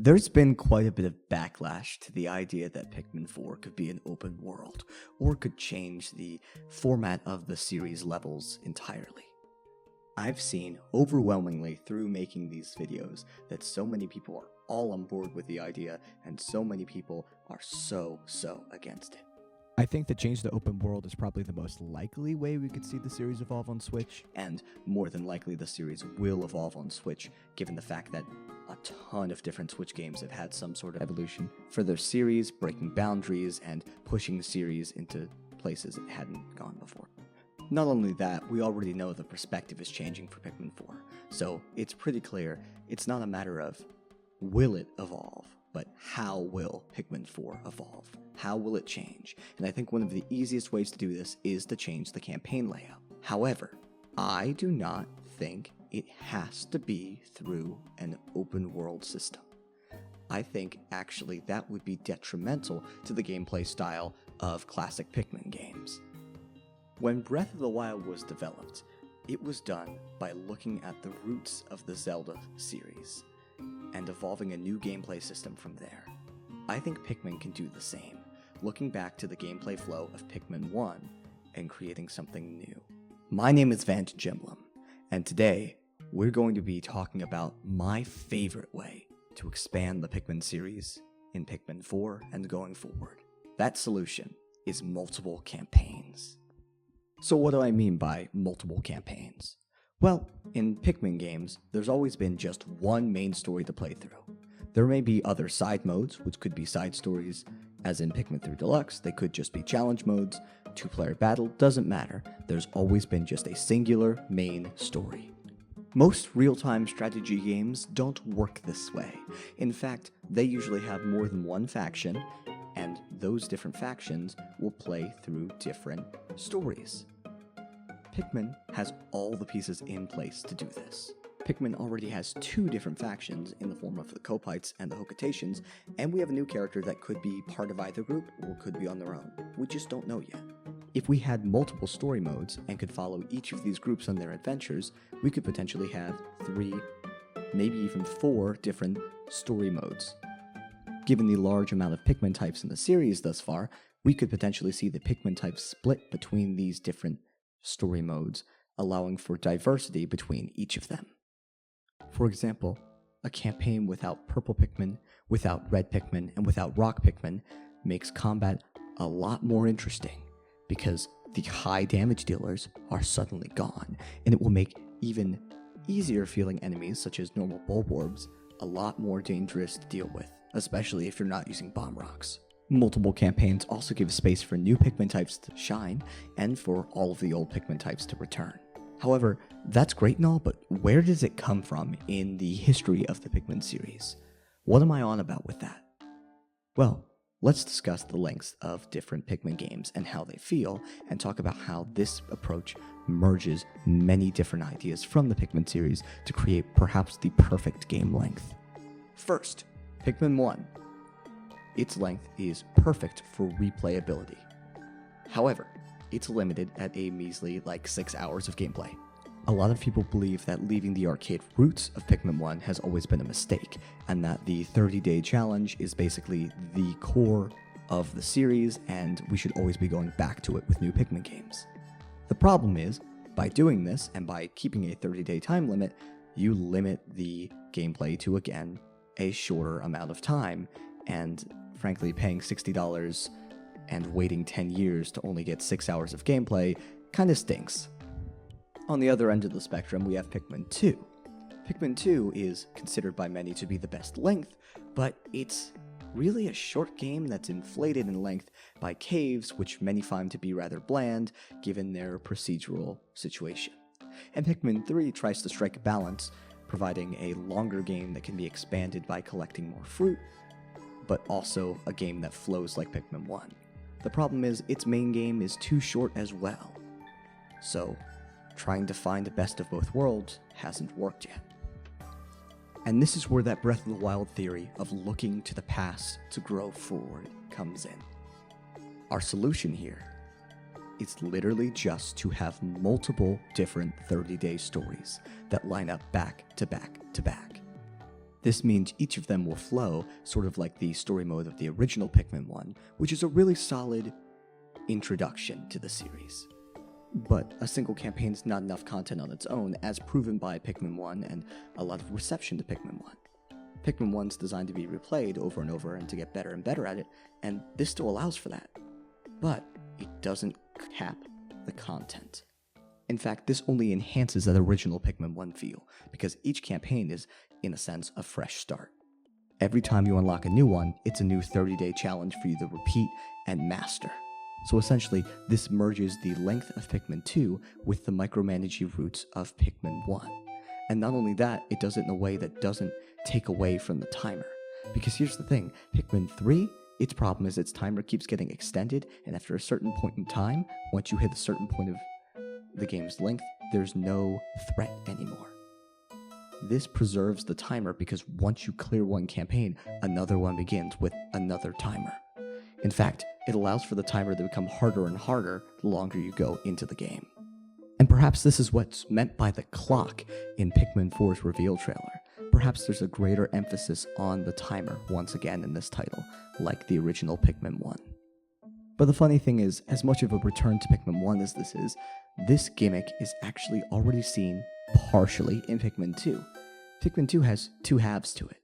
There's been quite a bit of backlash to the idea that Pikmin 4 could be an open world, or could change the format of the series levels entirely. I've seen overwhelmingly through making these videos that so many people are all on board with the idea, and so many people are so against it. I think that change to open world is probably the most likely way we could see the series evolve on Switch. And more than likely the series will evolve on Switch, given the fact that a ton of different Switch games have had some sort of evolution for their series, breaking boundaries and pushing the series into places it hadn't gone before. Not only that, we already know the perspective is changing for Pikmin 4, so it's pretty clear it's not a matter of will it evolve, but how will Pikmin 4 evolve? How will it change? And I think one of the easiest ways to do this is to change the campaign layout. However, I do not think it has to be through an open world system. I think actually that would be detrimental to the gameplay style of classic Pikmin games. When Breath of the Wild was developed, it was done by looking at the roots of the Zelda series and evolving a new gameplay system from there. I think Pikmin can do the same, looking back to the gameplay flow of Pikmin 1 and creating something new. My name is Vantage Emblem, and today we're going to be talking about my favorite way to expand the Pikmin series in Pikmin 4 and going forward. That solution is multiple campaigns. So what do I mean by multiple campaigns? Well, in Pikmin games, there's always been just one main story to play through. There may be other side modes, which could be side stories, as in Pikmin 3 Deluxe, they could just be challenge modes, two-player battle, doesn't matter. There's always been just a singular main story. Most real-time strategy games don't work this way. In fact, they usually have more than one faction, and those different factions will play through different stories. Pikmin has all the pieces in place to do this. Pikmin already has two different factions in the form of the Kopites and the Hokatations, and we have a new character that could be part of either group or could be on their own. We just don't know yet. If we had multiple story modes and could follow each of these groups on their adventures, we could potentially have 3, maybe even 4 different story modes. Given the large amount of Pikmin types in the series thus far, we could potentially see the Pikmin types split between these different story modes, allowing for diversity between each of them. For example, a campaign without purple Pikmin, without red Pikmin, and without rock Pikmin makes combat a lot more interesting, because the high damage dealers are suddenly gone, and it will make even easier feeling enemies such as normal Bulborbs a lot more dangerous to deal with, especially if you're not using bomb rocks. Multiple campaigns also give space for new Pikmin types to shine, and for all of the old Pikmin types to return. However, that's great and all, but where does it come from in the history of the Pikmin series? What am I on about with that? Well, let's discuss the lengths of different Pikmin games and how they feel, and talk about how this approach merges many different ideas from the Pikmin series to create perhaps the perfect game length. First, Pikmin 1. Its length is perfect for replayability. However, it's limited at a measly 6 hours of gameplay. A lot of people believe that leaving the arcade roots of Pikmin 1 has always been a mistake, and that the 30-day challenge is basically the core of the series, and we should always be going back to it with new Pikmin games. The problem is, by doing this, and by keeping a 30-day time limit, you limit the gameplay to, again, a shorter amount of time, and frankly, paying $60 and waiting 10 years to only get 6 hours of gameplay kinda stinks. On the other end of the spectrum, we have Pikmin 2. Pikmin 2 is considered by many to be the best length, but it's really a short game that's inflated in length by caves, which many find to be rather bland given their procedural situation. And Pikmin 3 tries to strike a balance, providing a longer game that can be expanded by collecting more fruit, but also a game that flows like Pikmin 1. The problem is, its main game is too short as well. So, trying to find the best of both worlds hasn't worked yet. And this is where that Breath of the Wild theory of looking to the past to grow forward comes in. Our solution here is literally just to have multiple different 30-day stories that line up back to back to back. This means each of them will flow sort of like the story mode of the original Pikmin 1, which is a really solid introduction to the series. But a single campaign is not enough content on its own, as proven by Pikmin 1 and a lot of reception to Pikmin 1. Pikmin 1's designed to be replayed over and over and to get better and better at it, and this still allows for that. But it doesn't cap the content. In fact, this only enhances that original Pikmin 1 feel, because each campaign is, in a sense, a fresh start. Every time you unlock a new one, it's a new 30-day challenge for you to repeat and master. So essentially, this merges the length of Pikmin 2 with the micromanaging roots of Pikmin 1. And not only that, it does it in a way that doesn't take away from the timer. Because here's the thing, Pikmin 3, its problem is its timer keeps getting extended, and after a certain point in time, once you hit a certain point of the game's length, there's no threat anymore. This preserves the timer because once you clear one campaign, another one begins with another timer. In fact, it allows for the timer to become harder and harder the longer you go into the game. And perhaps this is what's meant by the clock in Pikmin 4's reveal trailer. Perhaps there's a greater emphasis on the timer once again in this title, like the original Pikmin 1. But the funny thing is, as much of a return to Pikmin 1 as this is, this gimmick is actually already seen partially in Pikmin 2. Pikmin 2 has two halves to it.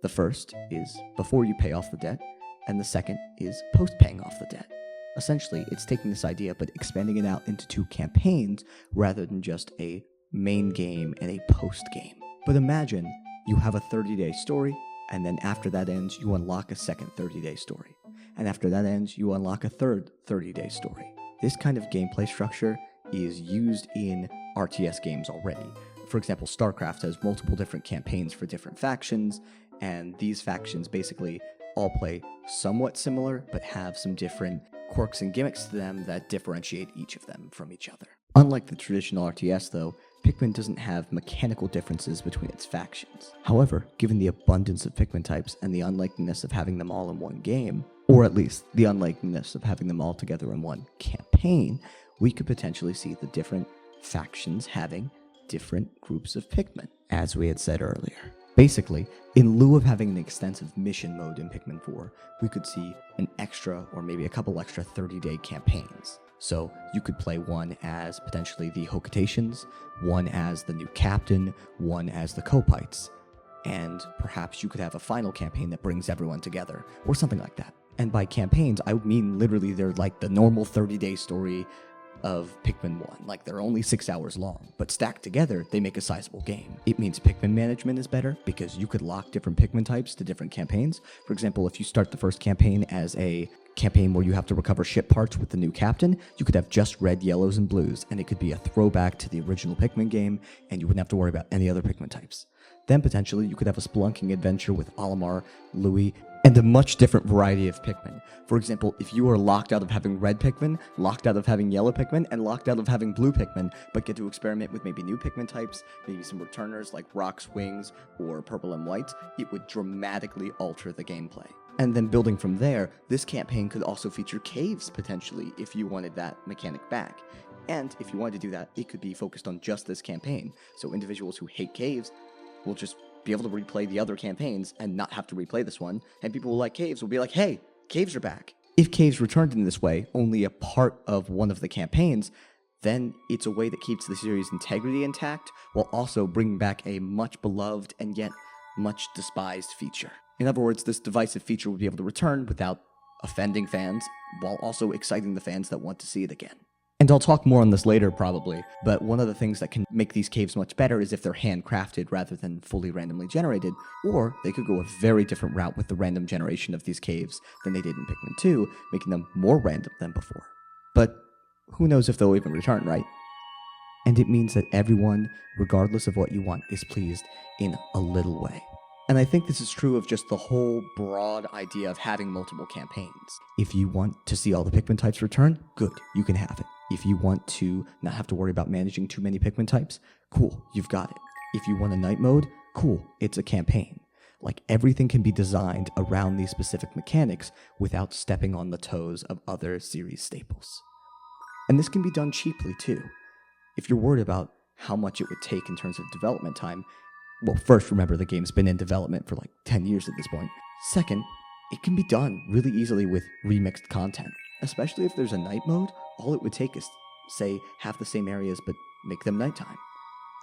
The first is before you pay off the debt, and the second is post-paying off the debt. Essentially, it's taking this idea but expanding it out into two campaigns rather than just a main game and a post-game. But imagine you have a 30-day story, and then after that ends, you unlock a second 30-day story. And after that ends, you unlock a third 30-day story. This kind of gameplay structure is used in RTS games already. For example, StarCraft has multiple different campaigns for different factions, and these factions basically all play somewhat similar, but have some different quirks and gimmicks to them that differentiate each of them from each other. Unlike the traditional RTS though, Pikmin doesn't have mechanical differences between its factions. However, given the abundance of Pikmin types and the unlikeliness of having them all in one game, or at least the unlikeliness of having them all together in one campaign, we could potentially see the different factions having different groups of Pikmin, as we had said earlier. Basically, in lieu of having an extensive mission mode in Pikmin 4, we could see an extra or maybe a couple extra 30-day campaigns. So you could play one as potentially the Hokatations, one as the new captain, one as the Kopites, and perhaps you could have a final campaign that brings everyone together, or something like that. And by campaigns, I mean literally they're like the normal 30-day story of Pikmin 1. Like, they're only 6 hours long, but stacked together, they make a sizable game. It means Pikmin management is better because you could lock different Pikmin types to different campaigns. For example, if you start the first campaign as a campaign where you have to recover ship parts with the new captain, you could have just red, yellows, and blues, and it could be a throwback to the original Pikmin game, and you wouldn't have to worry about any other Pikmin types. Then potentially you could have a spelunking adventure with Olimar, Louis, and a much different variety of Pikmin. For example, if you are locked out of having red Pikmin, locked out of having yellow Pikmin, and locked out of having blue Pikmin, but get to experiment with maybe new Pikmin types, maybe some returners like rocks, wings, or purple and white, it would dramatically alter the gameplay. And then building from there, this campaign could also feature caves, potentially, if you wanted that mechanic back. And if you wanted to do that, it could be focused on just this campaign. So individuals who hate caves will just be able to replay the other campaigns and not have to replay this one, and people who like caves will be like, hey, caves are back. If caves returned in this way, only a part of one of the campaigns, then it's a way that keeps the series' integrity intact while also bringing back a much beloved and yet much despised feature. In other words, this divisive feature would be able to return without offending fans, while also exciting the fans that want to see it again. And I'll talk more on this later, probably, but one of the things that can make these caves much better is if they're handcrafted rather than fully randomly generated, or they could go a very different route with the random generation of these caves than they did in Pikmin 2, making them more random than before. But who knows if they'll even return, right? And it means that everyone, regardless of what you want, is pleased in a little way. And I think this is true of just the whole broad idea of having multiple campaigns. If you want to see all the Pikmin types return, good, you can have it. If you want to not have to worry about managing too many Pikmin types, cool, you've got it. If you want a night mode, cool, it's a campaign. Like, everything can be designed around these specific mechanics without stepping on the toes of other series staples. And this can be done cheaply too. If you're worried about how much it would take in terms of development time, Well, first, remember the game's been in development for like 10 years at this point. Second, it can be done really easily with remixed content, especially if there's a night mode. All it would take is, say, have the same areas but make them nighttime.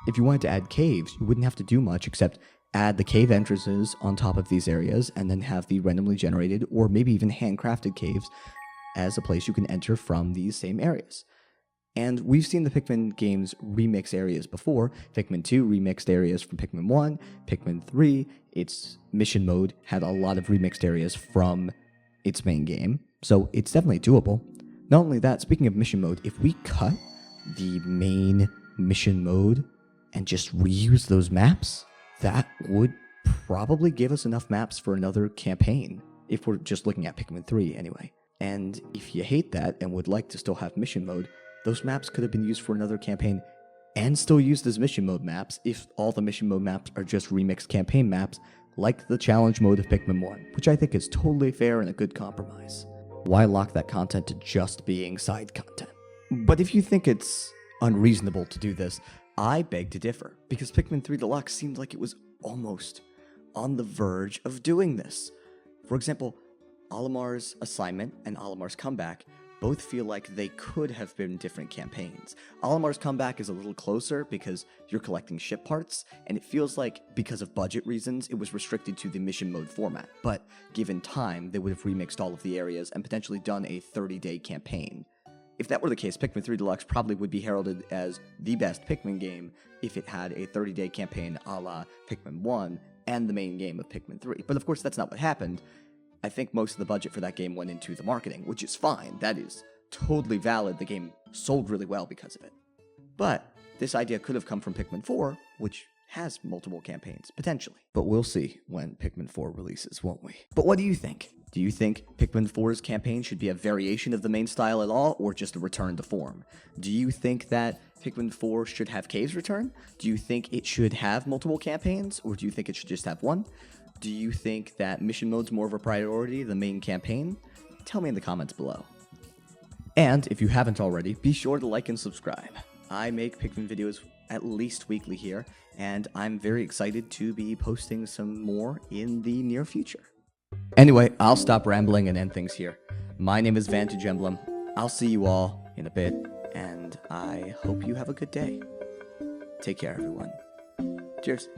If you wanted to add caves, you wouldn't have to do much except add the cave entrances on top of these areas and then have the randomly generated or maybe even handcrafted caves as a place you can enter from these same areas. And we've seen the Pikmin games remix areas before. Pikmin 2 remixed areas from Pikmin 1. Pikmin 3, its mission mode, had a lot of remixed areas from its main game. So it's definitely doable. Not only that, speaking of mission mode, if we cut the main mission mode and just reuse those maps, that would probably give us enough maps for another campaign, if we're just looking at Pikmin 3 anyway. And if you hate that and would like to still have mission mode, those maps could have been used for another campaign and still used as mission mode maps if all the mission mode maps are just remixed campaign maps like the challenge mode of Pikmin 1, which I think is totally fair and a good compromise. Why lock that content to just being side content? But if you think it's unreasonable to do this, I beg to differ, because Pikmin 3 Deluxe seemed like it was almost on the verge of doing this. For example, Olimar's assignment and Olimar's comeback both feel like they could have been different campaigns. Olimar's comeback is a little closer because you're collecting ship parts, and it feels like, because of budget reasons, it was restricted to the mission mode format. But given time, they would have remixed all of the areas and potentially done a 30-day campaign. If that were the case, Pikmin 3 Deluxe probably would be heralded as the best Pikmin game if it had a 30-day campaign a la Pikmin 1 and the main game of Pikmin 3. But of course, that's not what happened. I think most of the budget for that game went into the marketing, which is fine. That is totally valid. The game sold really well because of it. But this idea could have come from Pikmin 4, which has multiple campaigns, potentially. But we'll see when Pikmin 4 releases, won't we? But what do you think? Do you think Pikmin 4's campaign should be a variation of the main style at all, or just a return to form? Do you think that Pikmin 4 should have caves return? Do you think it should have multiple campaigns, or do you think it should just have one? Do you think that mission mode's more of a priority than the main campaign? Tell me in the comments below. And if you haven't already, be sure to like and subscribe. I make Pikmin videos at least weekly here, and I'm very excited to be posting some more in the near future. Anyway, I'll stop rambling and end things here. My name is Vantage Emblem. I'll see you all in a bit, and I hope you have a good day. Take care, everyone. Cheers.